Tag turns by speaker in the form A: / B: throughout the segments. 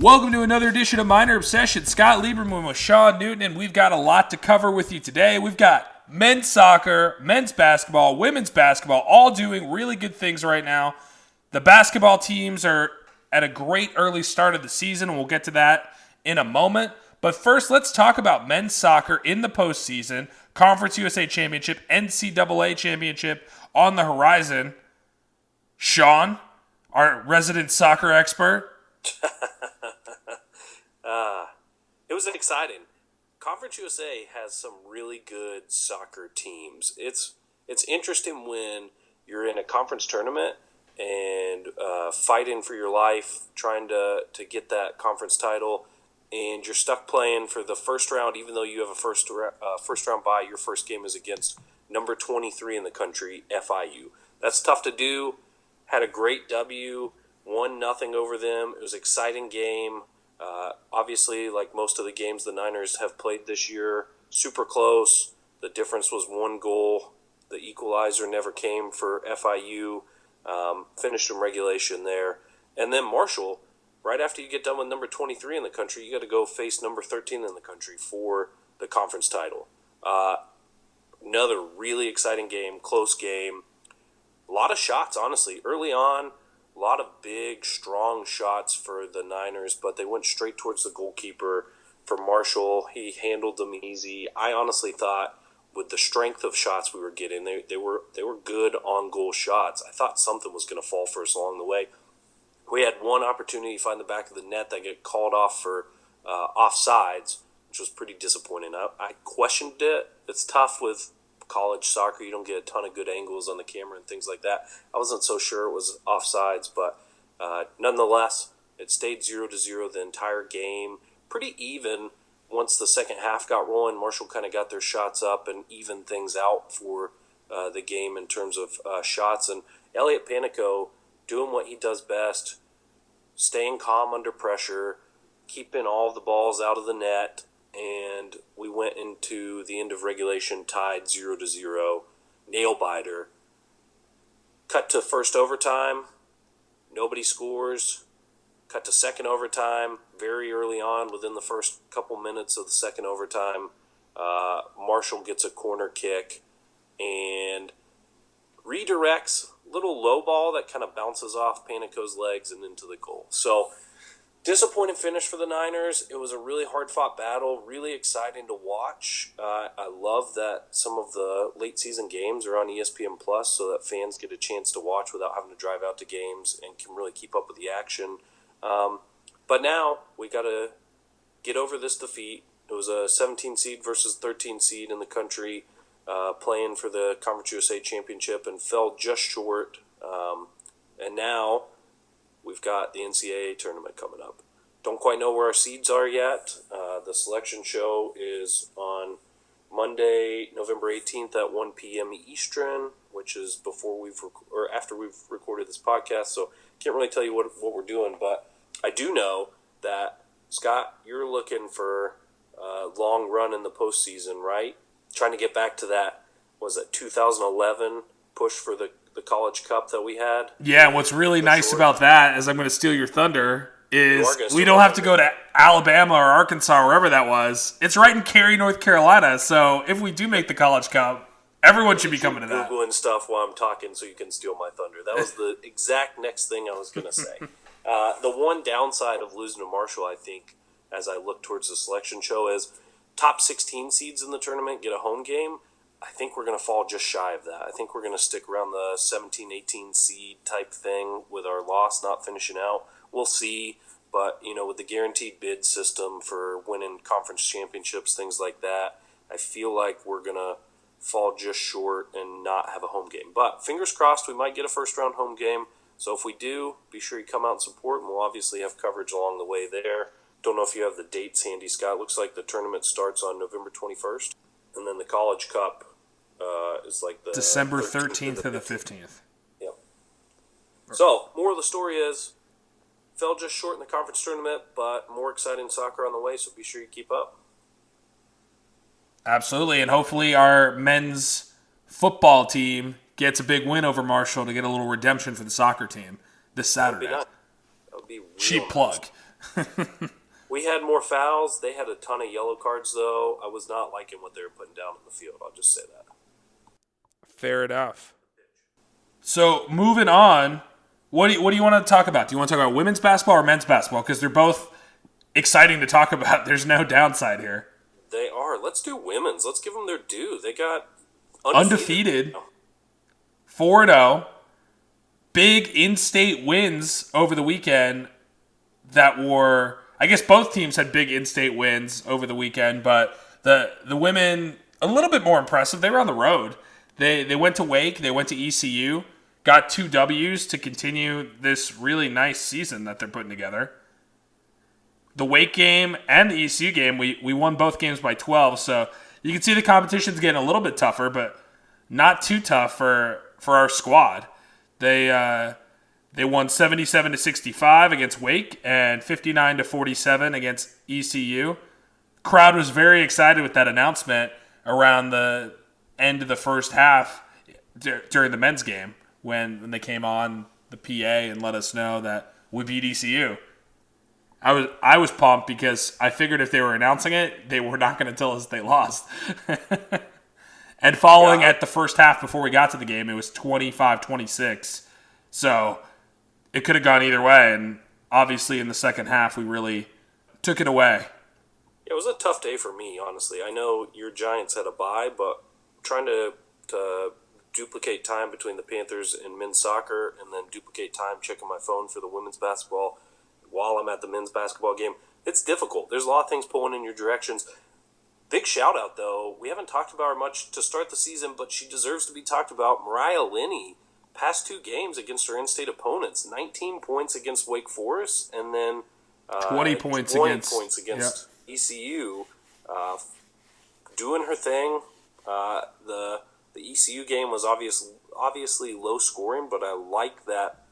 A: Welcome to another edition of Minor Obsession. Scott Lieberman with Sean Newton, and we've got a lot to cover with you today. We've got men's soccer, men's basketball, women's basketball, all doing really good things right now. The basketball teams are at a great early start of the season, and we'll get to that in a moment. But first, let's talk about men's soccer in the postseason. Conference USA Championship, NCAA Championship on the horizon. Sean, our resident soccer expert.
B: It was exciting. Conference USA has some really good soccer teams. It's interesting when you're in a conference tournament and fighting for your life, trying to get that conference title, and you're stuck playing for the first round, even though you have a first round bye. Your first game is against number 23 in the country, FIU. That's tough to do. Had a great W, 1-0 over them. It was an exciting game. Obviously, like most of the games the Niners have played this year, super close. The difference was 1 goal. The equalizer never came for FIU. Finished in regulation there. And then Marshall, right after you get done with number 23 in the country, you got to go face number 13 in the country for the conference title. Another really exciting game, close game. A lot of shots, honestly. Early on, a lot of big, strong shots for the Niners, but they went straight towards the goalkeeper. For Marshall, he handled them easy. I honestly thought with the strength of shots we were getting, they were good on-goal shots. I thought something was going to fall for us along the way. We had one opportunity to find the back of the net that got called off for offsides, which was pretty disappointing. I questioned it. It's tough with college soccer. You don't get a ton of good angles on the camera and things like that. I wasn't so sure it was offsides, but nonetheless, it stayed 0-0 the entire game. Pretty even once the second half got rolling. Marshall kind of got their shots up and evened things out for the game in terms of shots. And Elliot Panico doing what he does best, staying calm under pressure, keeping all the balls out of the net, and we went into the end of regulation tied 0-0, nail-biter. Cut to first overtime, nobody scores. Cut to second overtime, very early on, within the first couple minutes of the second overtime, Marshall gets a corner kick and redirects, little low ball that kind of bounces off Panico's legs and into the goal. So, disappointing finish for the Niners. It was a really hard-fought battle, really exciting to watch. I love that some of the late-season games are on ESPN Plus so that fans get a chance to watch without having to drive out to games and can really keep up with the action. But now we got to get over this defeat. It was a 17 seed versus 13 seed in the country playing for the Conference USA Championship and fell just short. And now we've got the NCAA tournament coming up. Don't quite know where our seeds are yet. The selection show is on Monday, November 18th at 1 p.m. Eastern, which is after we've recorded this podcast. So can't really tell you what we're doing, but I do know that, Scott, you're looking for a long run in the postseason, right? Trying to get back to that, was it 2011 push for the College Cup that we had?
A: Yeah, and what's really nice about that, is I'm going to steal your thunder, is we don't have to go to Alabama or Arkansas, wherever that was. It's right in Cary, North Carolina. So if we do make the College Cup, everyone should be coming to that.
B: Googling stuff while I'm talking so you can steal my thunder. That was the exact next thing I was going to say. The one downside of losing to Marshall, I think, as I look towards the selection show, is top 16 seeds in the tournament get a home game. I think we're going to fall just shy of that. I think we're going to stick around the 17, 18 seed type thing with our loss not finishing out. We'll see. But, with the guaranteed bid system for winning conference championships, things like that, I feel like we're going to fall just short and not have a home game. But fingers crossed, we might get a first-round home game. So if we do, be sure you come out and support, and we'll obviously have coverage along the way there. Don't know if you have the dates handy, Scott. Looks like the tournament starts on November 21st, and then the College Cup is like the
A: December 13th to the 15th.
B: Yep. So, moral of the story is, fell just short in the conference tournament, but more exciting soccer on the way, so be sure you keep up.
A: Absolutely, and hopefully our men's football team gets a big win over Marshall to get a little redemption for the soccer team this Saturday.
B: That would be real
A: Cheap
B: nice.
A: plug.
B: We had more fouls. They had a ton of yellow cards, though. I was not liking what they were putting down in the field. I'll just say that.
A: Fair enough. So moving on, what do you want to talk about? Do you want to talk about women's basketball or men's basketball? Because they're both exciting to talk about. There's no downside here.
B: They are. Let's do women's. Let's give them their due. They got
A: undefeated 4-0. Big in-state wins over the weekend that were, I guess both teams had big in-state wins over the weekend, but the women, a little bit more impressive. They were on the road. They went to Wake, they went to ECU, got 2 W's to continue this really nice season that they're putting together. The Wake game and the ECU game, we won both games by 12, so you can see the competition's getting a little bit tougher, but not too tough for our squad. They won 77-65 against Wake and 59-47 against ECU. Crowd was very excited with that announcement around the end of the first half during the men's game when they came on the PA and let us know that we beat ECU. I was pumped because I figured if they were announcing it, they were not going to tell us they lost. And following at the first half before we got to the game, it was 25-26. So it could have gone either way. And obviously in the second half, we really took it away.
B: It was a tough day for me, honestly. I know your Giants had a bye, but trying to duplicate time between the Panthers and men's soccer and then duplicate time checking my phone for the women's basketball while I'm at the men's basketball game, it's difficult. There's a lot of things pulling in your directions. Big shout out, though. We haven't talked about her much to start the season, but she deserves to be talked about. Mariah Linney, past 2 games against her in-state opponents, 19 points against Wake Forest, and then
A: 20 points
B: against ECU. Doing her thing. The ECU game was obviously low scoring, but I like that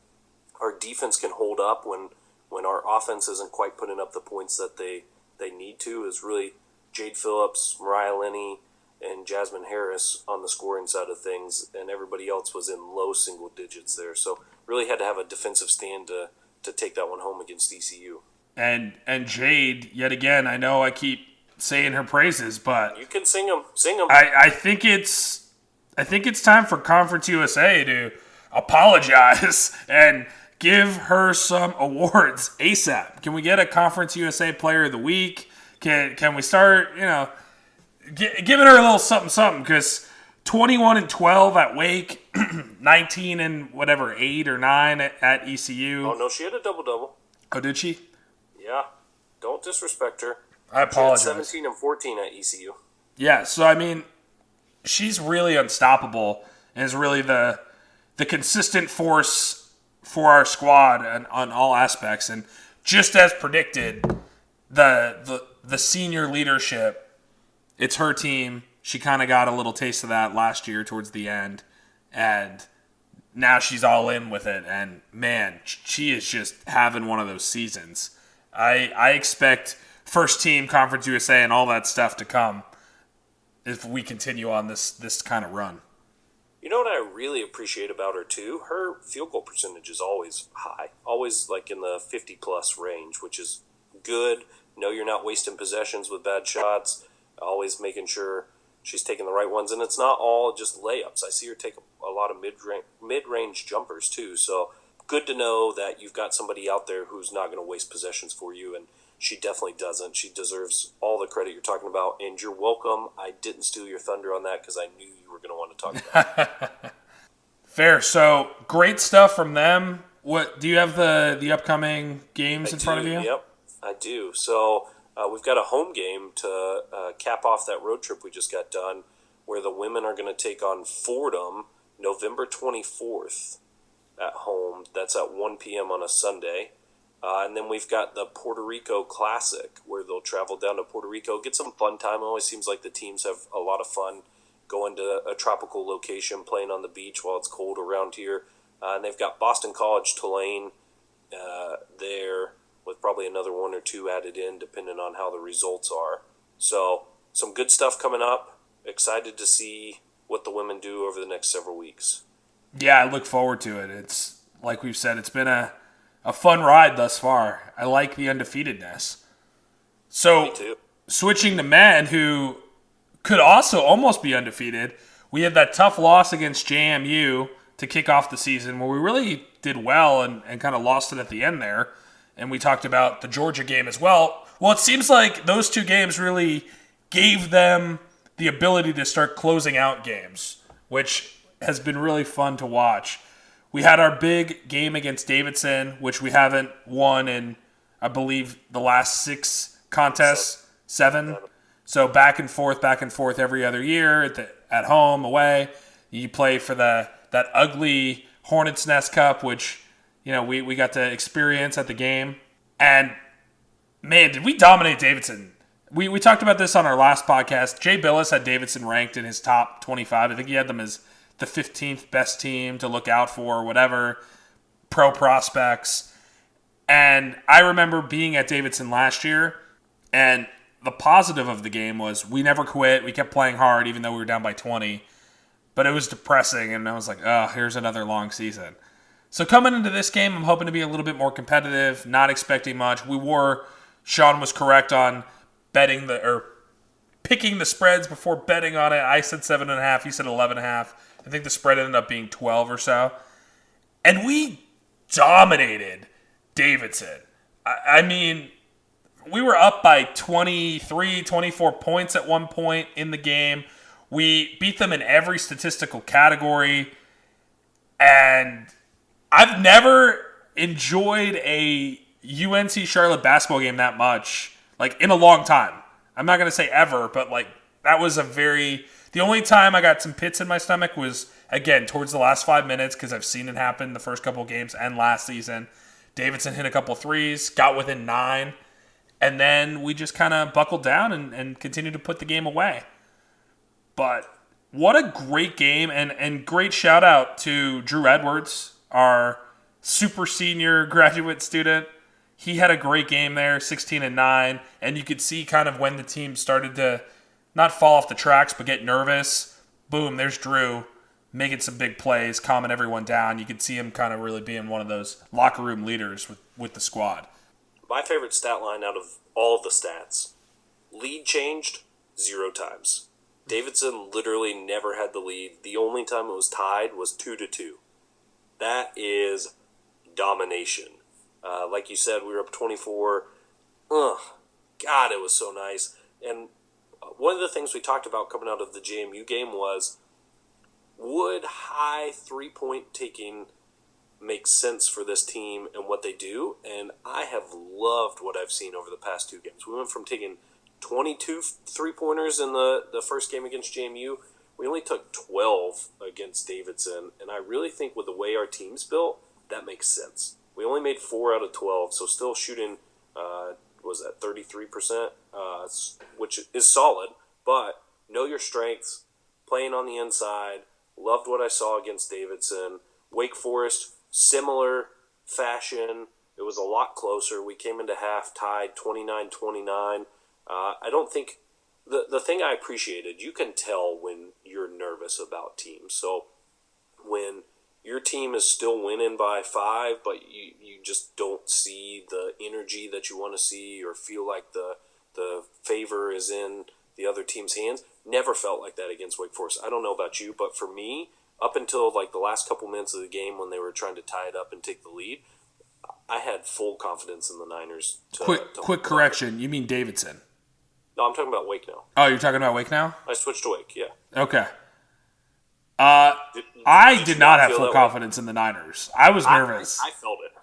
B: our defense can hold up when our offense isn't quite putting up the points that they need to. Is really Jade Phillips, Mariah Linney, and Jasmine Harris on the scoring side of things, and everybody else was in low single digits there. So really had to have a defensive stand to take that one home against ECU.
A: And Jade, yet again, I know I keep saying her praises, but
B: you can sing them. Sing them.
A: I think it's time for Conference USA to apologize and give her some awards ASAP. Can we get a Conference USA Player of the Week? Can we start, giving her a little something? Because 21-12 at Wake, 19 and whatever 8 or 9 at ECU.
B: Oh no, she had a double-double.
A: Oh, did she?
B: Yeah. Don't disrespect her.
A: I apologize.
B: She had 17 and 14 at ECU.
A: Yeah. So I mean, she's really unstoppable and is really the consistent force for our squad on all aspects. And just as predicted, the senior leadership, it's her team. She kind of got a little taste of that last year towards the end, and now she's all in with it. And man, she is just having one of those seasons. I expect first team Conference USA and all that stuff to come if we continue on this kind of run.
B: You know what I really appreciate about her too? Her field goal percentage is always high, always like in the 50+ range, which is good. No, you're not wasting possessions with bad shots. Always making sure she's taking the right ones, and it's not all just layups. I see her take a lot of mid-range jumpers too. So good to know that you've got somebody out there who's not going to waste possessions for you, and she definitely doesn't. She deserves all the credit you're talking about, and you're welcome. I didn't steal your thunder on that because I knew you were going to want to talk about it.
A: Fair. So great stuff from them. What do you have the upcoming games in front of you?
B: Yep, I do. So we've got a home game to cap off that road trip we just got done, where the women are going to take on Fordham November 24th at home. That's at 1 p.m. on a Sunday. And then we've got the Puerto Rico Classic, where they'll travel down to Puerto Rico, get some fun time. It always seems like the teams have a lot of fun going to a tropical location, playing on the beach while it's cold around here. And they've got Boston College, Tulane there, with probably another 1 or 2 added in, depending on how the results are. So some good stuff coming up. Excited to see what the women do over the next several weeks.
A: Yeah, I look forward to it. It's like we've said, it's been a a fun ride thus far. I like the undefeatedness. So,
B: Me too.
A: switching to men who could also almost be undefeated, we had that tough loss against JMU to kick off the season where we really did well and kind of lost it at the end there. And we talked about the Georgia game as well. Well, it seems like those two games really gave them the ability to start closing out games, which has been really fun to watch. We had our big game against Davidson, which we haven't won in, I believe, the last 6 contests, 7. So back and forth every other year at home, away. You play for that ugly Hornets Nest Cup, which we got to experience at the game. And man, did we dominate Davidson. We talked about this on our last podcast. Jay Billis had Davidson ranked in his top 25. I think he had them as the 15th best team to look out for, whatever, pro prospects. And I remember being at Davidson last year, and the positive of the game was we never quit. We kept playing hard, even though we were down by 20. But it was depressing, and I was like, oh, here's another long season. So coming into this game, I'm hoping to be a little bit more competitive, not expecting much. Sean was correct on picking the spreads before betting on it. I said 7.5, he said 11.5. I think the spread ended up being 12 or so. And we dominated Davidson. I mean, we were up by 23, 24 points at one point in the game. We beat them in every statistical category. And I've never enjoyed a UNC Charlotte basketball game that much, like in a long time. I'm not going to say ever, but like that was the only time I got some pits in my stomach was, again, towards the last 5 minutes, because I've seen it happen the first couple games and last season. Davidson hit a couple threes, got within 9, and then we just kind of buckled down and continued to put the game away. But what a great game, and great shout out to Drew Edwards, our super senior graduate student. He had a great game there, 16-9, and you could see kind of when the team started to not fall off the tracks, but get nervous. Boom, there's Drew making some big plays, calming everyone down. You could see him kind of really being one of those locker room leaders with the squad.
B: My favorite stat line out of all of the stats, lead changed 0 times. Davidson literally never had the lead. The only time it was tied was 2-2. That is domination. Like you said, we were up 24. God, it was so nice. And one of the things we talked about coming out of the JMU game was, would high 3-point taking make sense for this team and what they do? And I have loved what I've seen over the past 2 games. We went from taking 22 3-pointers in the first game against JMU. We only took 12 against Davidson. And I really think with the way our team's built, that makes sense. We only made 4 out of 12, so still shooting, was that 33%, which is solid. But know your strengths, playing on the inside. Loved what I saw against Davidson. Wake Forest, similar fashion. It was a lot closer. We came into half tied 29-29. I don't think the thing I appreciated, you can tell when you're nervous about teams. So when your team is still winning by 5, but you just don't see the energy that you want to see or feel like the favor is in the other team's hands. Never felt like that against Wake Forest. I don't know about you, but for me, up until like the last couple minutes of the game when they were trying to tie it up and take the lead, I had full confidence in the Niners.
A: Quick correction. You mean Davidson?
B: No, I'm talking about Wake now.
A: Oh, you're talking about Wake now?
B: I switched to Wake, yeah.
A: Okay. I did not have full confidence in the Niners. I was nervous.
B: I felt it.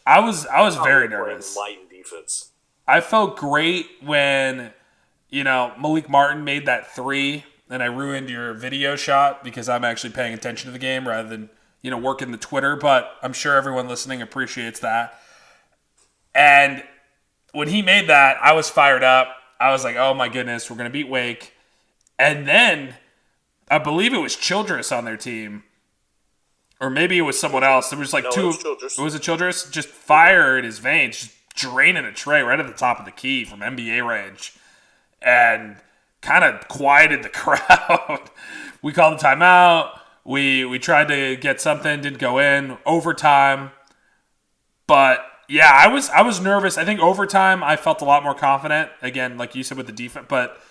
A: I was very nervous.
B: Light in defense.
A: I felt great when, Malik Martin made that 3, and I ruined your video shot because I'm actually paying attention to the game rather than, working the Twitter. But I'm sure everyone listening appreciates that. And when he made that, I was fired up. I was like, oh my goodness, we're going to beat Wake. And then I believe it was Childress on their team. Or maybe it was someone else. There was like 2. Was it Childress? Just fire in his veins, just draining a tray right at the top of the key from NBA range. And kind of quieted the crowd. We called a timeout. We tried to get something, didn't go in. Overtime. But Yeah, I was nervous. I think overtime I felt a lot more confident. Again, like you said with the defense, but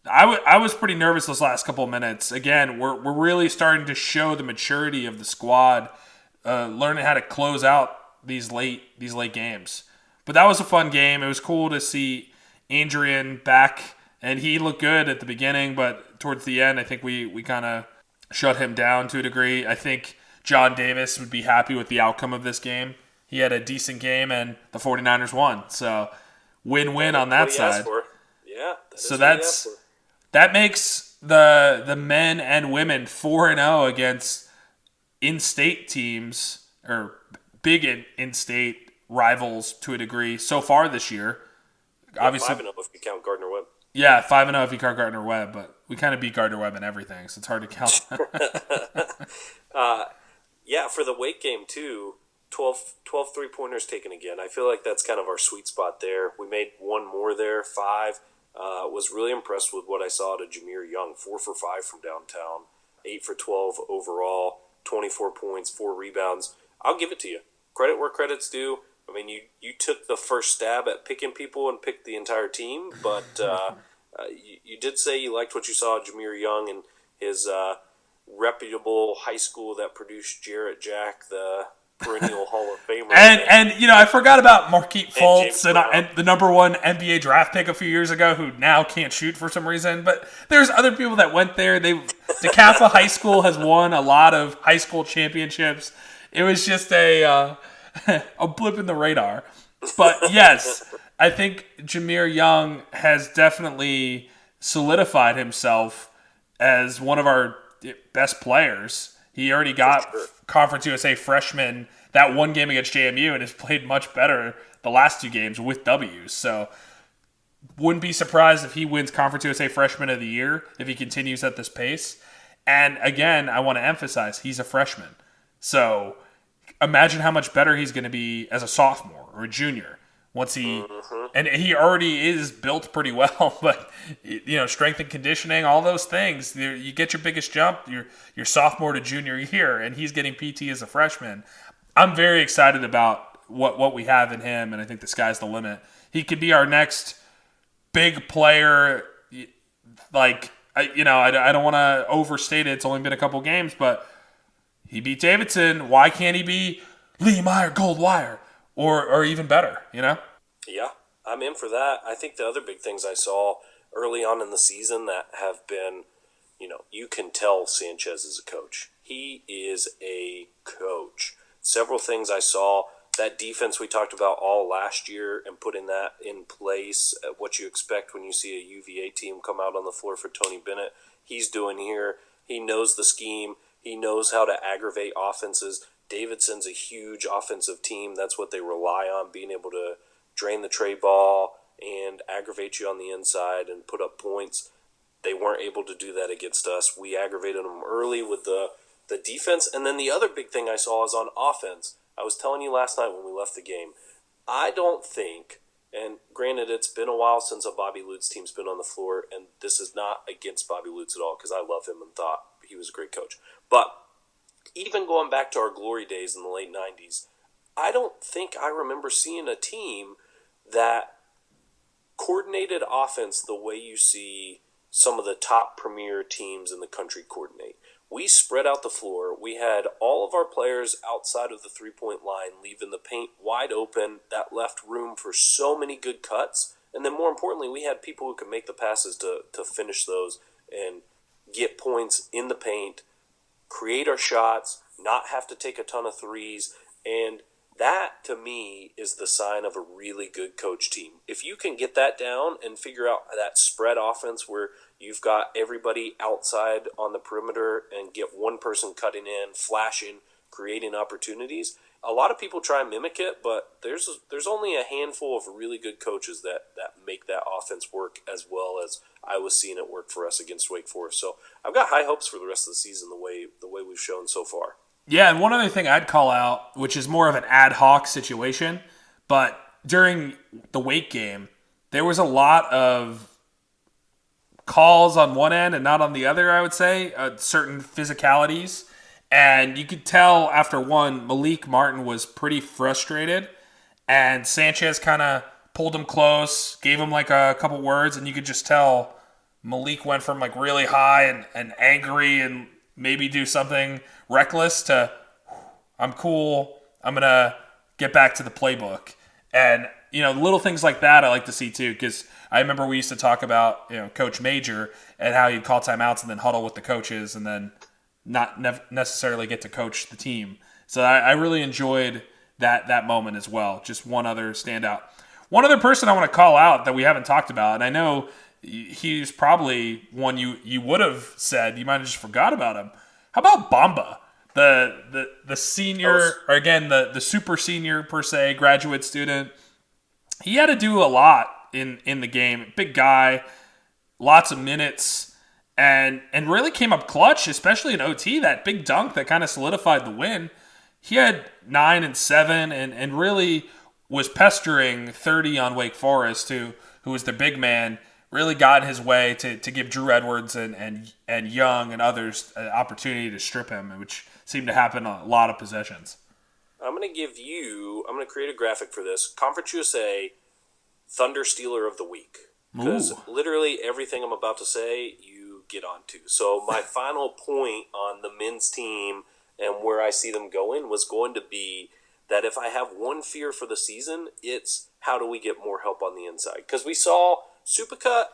A: I was pretty nervous those last couple of minutes. Again, we're really starting to show the maturity of the squad, learning how to close out these late games. But that was a fun game. It was cool to see Adrian back, and he looked good at the beginning, but towards the end, I think we kind of shut him down to a degree. I think John Davis would be happy with the outcome of this game. He had a decent game, and the 49ers won. So win-win on that side.
B: Yeah.
A: So that makes the men and women 4-0 against in-state teams, or big in-state rivals to a degree so far this year.
B: Yeah,
A: obviously
B: 5-0 if you count Gardner-Webb.
A: Yeah, 5-0 if you count Gardner-Webb, but we kind of beat Gardner-Webb in everything, so it's hard to count.
B: Yeah, for the Wake game too, 12 three-pointers taken again. I feel like that's kind of our sweet spot there. We made one more there, 5. Was really impressed with what I saw to Jameer Young, 4 for 5 from downtown, 8 for 12 overall, 24 points, 4 rebounds. I'll give it to you. Credit where credit's due. I mean, you took the first stab at picking people and picked the entire team, but you did say you liked what you saw of Jameer Young and his reputable high school that produced Jarrett Jack, the perennial Hall of Famer.
A: And I forgot about Marquise Fultz
B: James
A: and the number 1 NBA draft pick a few years ago who now can't shoot for some reason. But there's other people that went there. DeKalb High School has won a lot of high school championships. It was just a blip in the radar. But yes, I think Jameer Young has definitely solidified himself as one of our best players. He already got Conference USA freshman that one game against JMU and has played much better the last 2 games with W's. So wouldn't be surprised if he wins Conference USA freshman of the year if he continues at this pace. And again, I want to emphasize he's a freshman. So imagine how much better he's going to be as a sophomore or a junior once and he already is built pretty well, but strength and conditioning, all those things, you get your biggest jump your sophomore to junior year, and he's getting PT as a freshman. I'm very excited about what we have in him, and I think the sky's the limit. He could be our next big player. Like, I don't want to overstate it. It's only been a couple games, but he beat Davidson. Why can't he be Lee Meyer Gold Wire or even better, Yeah,
B: I'm in for that. I think the other big things I saw early on in the season that have been, you can tell Sanchez is a coach. He is a coach. Several things I saw. That defense we talked about all last year and putting that in place, what you expect when you see a UVA team come out on the floor for Tony Bennett, he's doing here. He knows the scheme. He knows how to aggravate offenses. Davidson's a huge offensive team. That's what they rely on, being able to drain the tray ball and aggravate you on the inside and put up points. They weren't able to do that against us. We aggravated them early with the defense. And then the other big thing I saw is on offense. I was telling you last night when we left the game, I don't think, and granted it's been a while since a Bobby Lutz team's been on the floor, and this is not against Bobby Lutz at all because I love him and thought he was a great coach. But even going back to our glory days in the late 90s, I don't think I remember seeing a team that coordinated offense the way you see some of the top premier teams in the country coordinate. We spread out the floor. We had all of our players outside of the three-point line, leaving the paint wide open. That left room for so many good cuts. And then more importantly, we had people who could make the passes to finish those and get points in the paint, create our shots, not have to take a ton of threes. And that, to me, is the sign of a really good coach team. If you can get that down and figure out that spread offense where you've got everybody outside on the perimeter and get one person cutting in, flashing, creating opportunities, a lot of people try and mimic it, but there's only a handful of really good coaches that make that offense work as well as I was seeing it work for us against Wake Forest. So I've got high hopes for the rest of the season the way we've shown so far.
A: Yeah, and one other thing I'd call out, which is more of an ad hoc situation, but during the Wake game, there was a lot of calls on one end and not on the other, I would say, certain physicalities. And you could tell after one, Malik Martin was pretty frustrated. and Sanchez kind of pulled him close, gave him like a couple words, and you could just tell Malik went from like really high and angry and maybe do something reckless to I'm cool. I'm going to get back to the playbook. And, little things like that I like to see too, because I remember we used to talk about, Coach Major and how he'd call timeouts and then huddle with the coaches and then not necessarily get to coach the team. So I really enjoyed that moment as well. Just one other standout. One other person I want to call out that we haven't talked about, and I know he's probably one you would have said, you might have just forgot about him. How about Bamba? The senior, or again, the super senior per se, graduate student. He had to do a lot in the game. Big guy, lots of minutes, and really came up clutch, especially in OT. That big dunk that kind of solidified the win. He had 9 and 7 and really was pestering 30 on Wake Forest, who was the big man, really got in his way to give Drew Edwards and Young and others an opportunity to strip him, which seemed to happen on a lot of possessions.
B: I'm going to create a graphic for this. Conference USA Thunder Stealer of the Week. Because literally everything I'm about to say, you get onto. So my final point on the men's team and where I see them going was going to be that if I have one fear for the season, it's how do we get more help on the inside? Because we saw Supeka,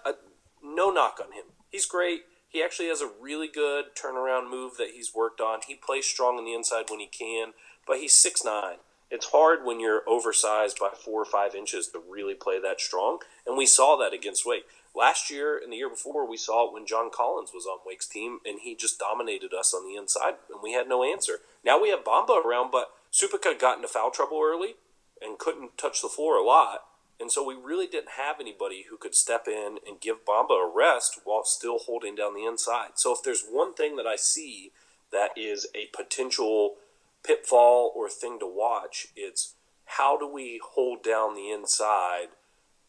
B: no knock on him. He's great. He actually has a really good turnaround move that he's worked on. He plays strong on the inside when he can, but he's 6'9". It's hard when you're oversized by 4 or 5 inches to really play that strong, and we saw that against Wake. Last year and the year before, we saw it when John Collins was on Wake's team, and he just dominated us on the inside, and we had no answer. Now we have Bamba around, but Supeka got into foul trouble early and couldn't touch the floor a lot. And so we really didn't have anybody who could step in and give Bamba a rest while still holding down the inside. So if there's one thing that I see that is a potential pitfall or thing to watch, it's how do we hold down the inside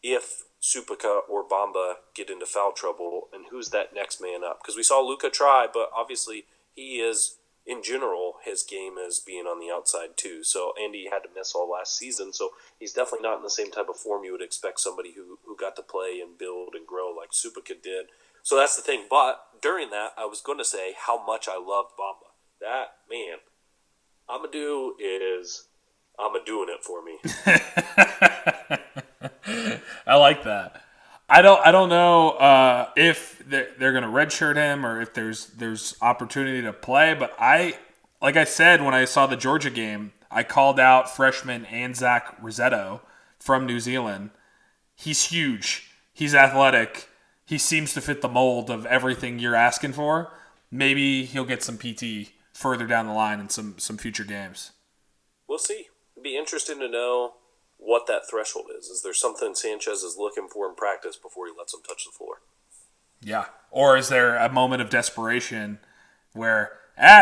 B: if Supeka or Bamba get into foul trouble, and who's that next man up? Because we saw Luka try, but obviously he is, in general, his game is being on the outside too. So Andy had to miss all last season, so he's definitely not in the same type of form you would expect somebody who got to play and build and grow like Supeka did. So that's the thing. But during that, I was going to say how much I loved Bamba. That, man, Amadou doing it for me.
A: I like that. I don't know if they're going to redshirt him or if there's opportunity to play, but like I said when I saw the Georgia game, I called out freshman Anzac Rossetto from New Zealand. He's huge. He's athletic. He seems to fit the mold of everything you're asking for. Maybe he'll get some PT further down the line in some future games.
B: We'll see. It'd be interesting to know what that threshold is. Is there something Sanchez is looking for in practice before he lets him touch the floor?
A: Yeah. Or is there a moment of desperation where,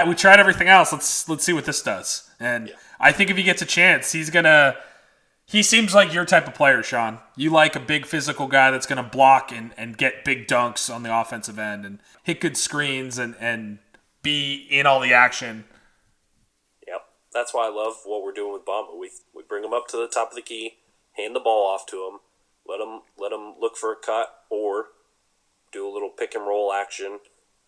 A: we tried everything else. Let's see what this does. And yeah. I think if he gets a chance, he seems like your type of player, Sean. You like a big physical guy that's going to block and get big dunks on the offensive end and hit good screens and be in all the action.
B: Yep. That's why I love what we're doing with Bamba. We bring him up to the top of the key, hand the ball off to him, let him look for a cut or do a little pick and roll action,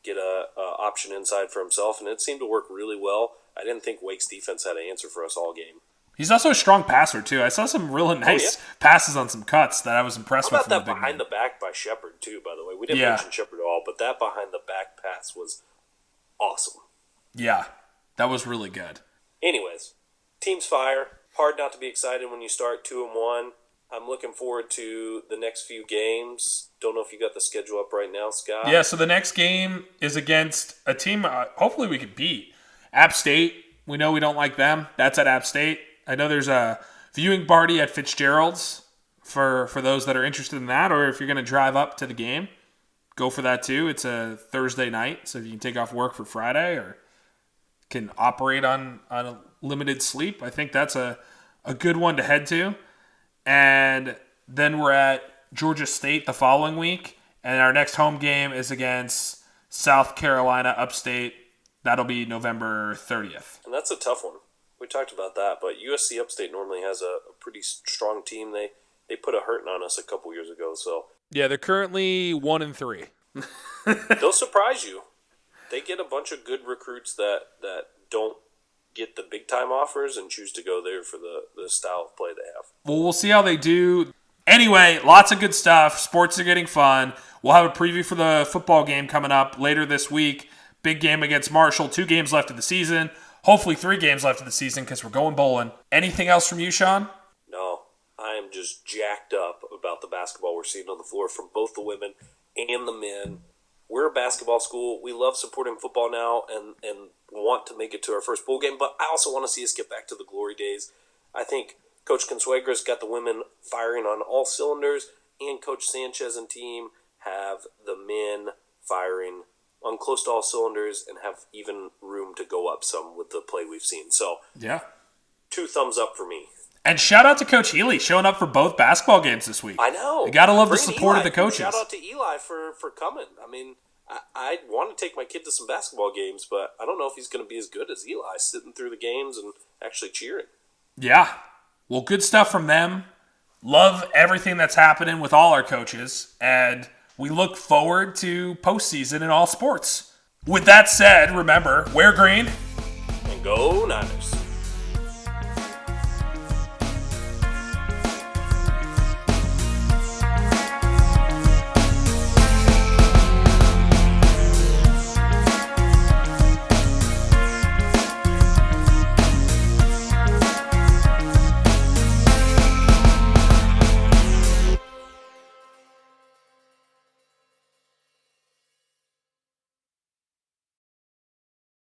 B: get a option inside for himself, and it seemed to work really well. I didn't think Wake's defense had an answer for us all game.
A: He's also a strong passer, too. I saw some really nice passes on some cuts that I was impressed with.
B: How about that behind the back by Shepard, too, by the way? We didn't mention Shepard at all, but that behind the back pass was awesome.
A: Yeah, that was really good.
B: Anyways, team's fire. Hard not to be excited when you start 2-1. I'm looking forward to the next few games. Don't know if you got the schedule up right now, Scott.
A: Yeah, so the next game is against a team hopefully we could beat. App State. We know we don't like them. That's at App State. I know there's a viewing party at Fitzgerald's for those that are interested in that, or if you're going to drive up to the game, go for that too. It's a Thursday night, so if you can take off work for Friday or can operate on a limited sleep, I think that's a good one to head to. And then we're at Georgia State the following week, and our next home game is against South Carolina Upstate. That'll be November 30th.
B: And that's a tough one. We talked about that, but USC Upstate normally has a pretty strong team. They put a hurting on us a couple years ago. So
A: Yeah, they're currently 1-3.
B: they'll surprise you. They get a bunch of good recruits that don't get the big time offers and choose to go there for the style of play they have.
A: Well, we'll see how they do. Anyway, lots of good stuff. Sports are getting fun. We'll have a preview for the football game coming up later this week. Big game against Marshall. 2 games left of the season. Hopefully 3 games left of the season because we're going bowling. Anything else from you, Sean?
B: No, I am just jacked up about the basketball we're seeing on the floor from both the women and the men. We're a basketball school. We love supporting football now and want to make it to our first bowl game, but I also want to see us get back to the glory days. I think Coach Consuegra's got the women firing on all cylinders, and Coach Sanchez and team have the men firing on close to all cylinders and have even room to go up some with the play we've seen. So,
A: Yeah.
B: 2 thumbs up for me.
A: And shout out to Coach Healy showing up for both basketball games this week.
B: I know.
A: You got to love the
B: Bring
A: support
B: Eli.
A: of the coaches.
B: Shout out to Eli for coming. I mean, I want to take my kid to some basketball games, but I don't know if he's going to be as good as Eli sitting through the games and actually cheering.
A: Yeah. Well, good stuff from them. Love everything that's happening with all our coaches. And we look forward to postseason in all sports. With that said, remember, wear green.
B: And go Niners.